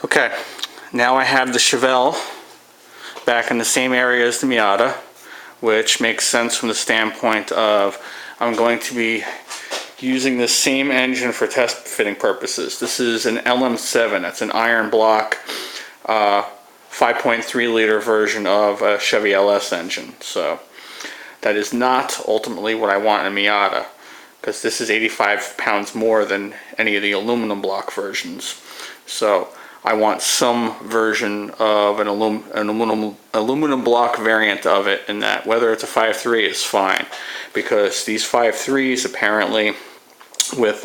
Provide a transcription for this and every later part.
Okay, now I have the Chevelle back in the same area as the Miata, which makes sense from the standpoint of I'm going to be using the same engine for test fitting purposes. This is an LM7. That's an iron block 5.3 liter version of a Chevy LS engine. So that is not ultimately what I want in a Miata, because this is 85 pounds more than any of the aluminum block versions. So I want some version of an aluminum block variant of it, and that whether it's a 5.3 is fine, because these 5.3s apparently, with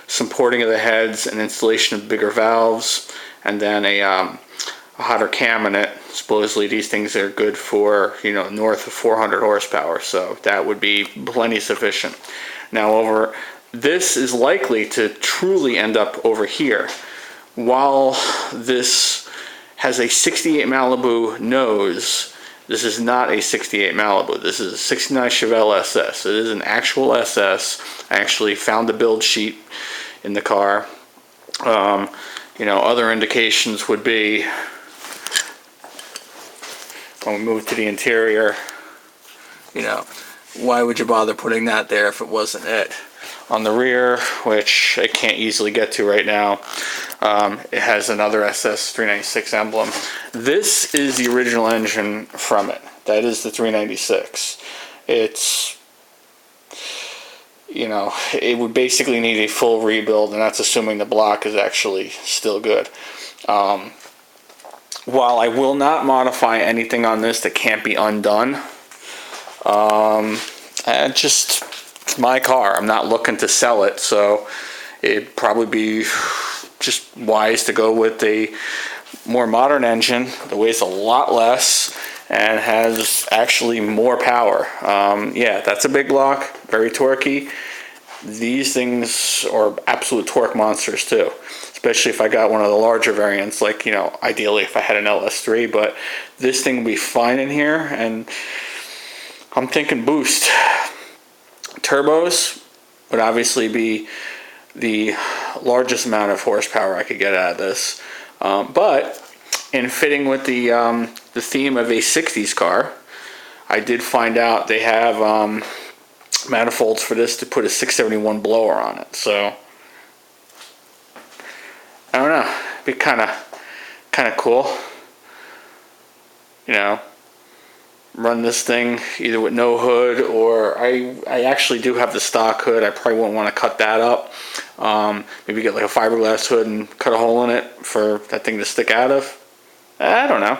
some porting of the heads and installation of bigger valves and then a hotter cam in it, supposedly these things are good for, you know, north of 400 horsepower, so that would be plenty sufficient. Now this is likely to truly end up over here. While this has a 68 Malibu nose, this is not a 68 Malibu. This is a 69 Chevelle SS. It is an actual SS. I actually found the build sheet in the car. You know, other indications would be, when we move to the interior, you know, why would you bother putting that there if it wasn't it? On the rear, which I can't easily get to right now, it has another SS 396 emblem. This is the original engine from it. That is the 396. It's, you know, it would basically need a full rebuild, and that's assuming the block is actually still good. While I will not modify anything on this that can't be undone, it's my car. I'm not looking to sell it, so it'd probably be just wise to go with a more modern engine that weighs a lot less and has actually more power. Yeah, that's a big block, very torquey. These things are absolute torque monsters too, especially if I got one of the larger variants, like, you know, ideally if I had an LS3, but this thing would be fine in here, and I'm thinking boost. Turbos would obviously be the largest amount of horsepower I could get out of this, but in fitting with the theme of a 60s car, I did find out they have manifolds for this to put a 671 blower on it. So I don't know, it'd be kind of cool, you know. Run this thing either with no hood, or I actually do have the stock hood. I probably won't want to cut that up. Maybe get like a fiberglass hood and cut a hole in it for that thing to stick out of. I don't know.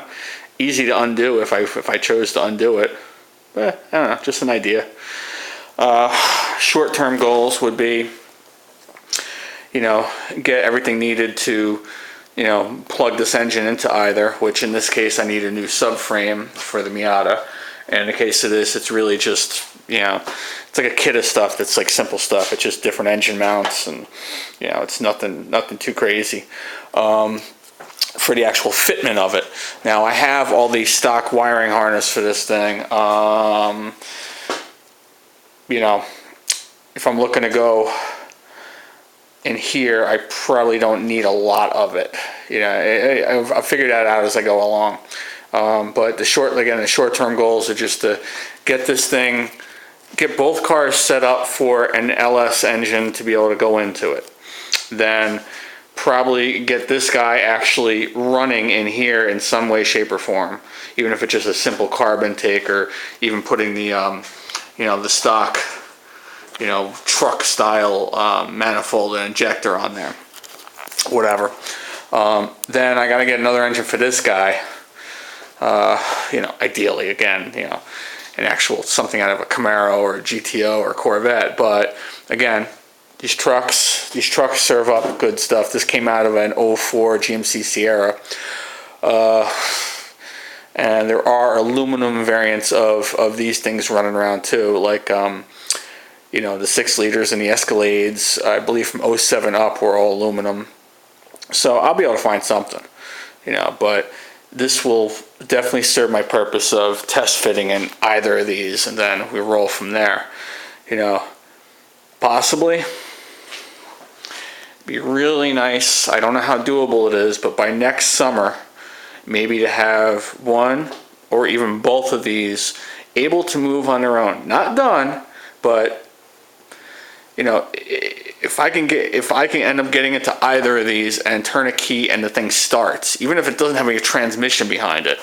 Easy to undo if I chose to undo it. But I don't know, just an idea. Short-term goals would be, you know, get everything needed to, you know, plug this engine into either, which in this case I need a new subframe for the Miata. And in the case of this, it's really just, you know, it's like a kit of stuff that's like simple stuff. It's just different engine mounts, and, you know, it's nothing too crazy for the actual fitment of it. Now I have all the stock wiring harness for this thing. You know, if I'm looking to go in here, I probably don't need a lot of it. You know, I've figured that out as I go along. But the short-term goals are just to get this thing, get both cars set up for an LS engine to be able to go into it. Then probably get this guy actually running in here in some way, shape, or form, even if it's just a simple carb intake, or even putting the, you know, the stock, you know, truck style manifold and injector on there, whatever. Then I gotta get another engine for this guy. You know, ideally, again, you know, an actual something out of a Camaro or a GTO or a Corvette. But again, these trucks serve up good stuff. This came out of an 04 GMC Sierra. And there are aluminum variants of these things running around too, like you know, the 6 liters and the Escalades, I believe from 07 up, were all aluminum. So I'll be able to find something, you know, but this will definitely serve my purpose of test fitting in either of these, and then we roll from there. You know, possibly Be really nice. I don't know how doable it is, but by next summer, maybe to have one or even both of these able to move on their own. Not done, but you know, if I can end up getting into either of these and turn a key and the thing starts, even if it doesn't have a transmission behind it,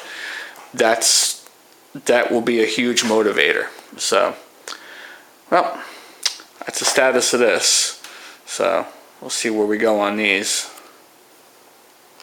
that will be a huge motivator. So, well, that's the status of this. So we'll see where we go on these.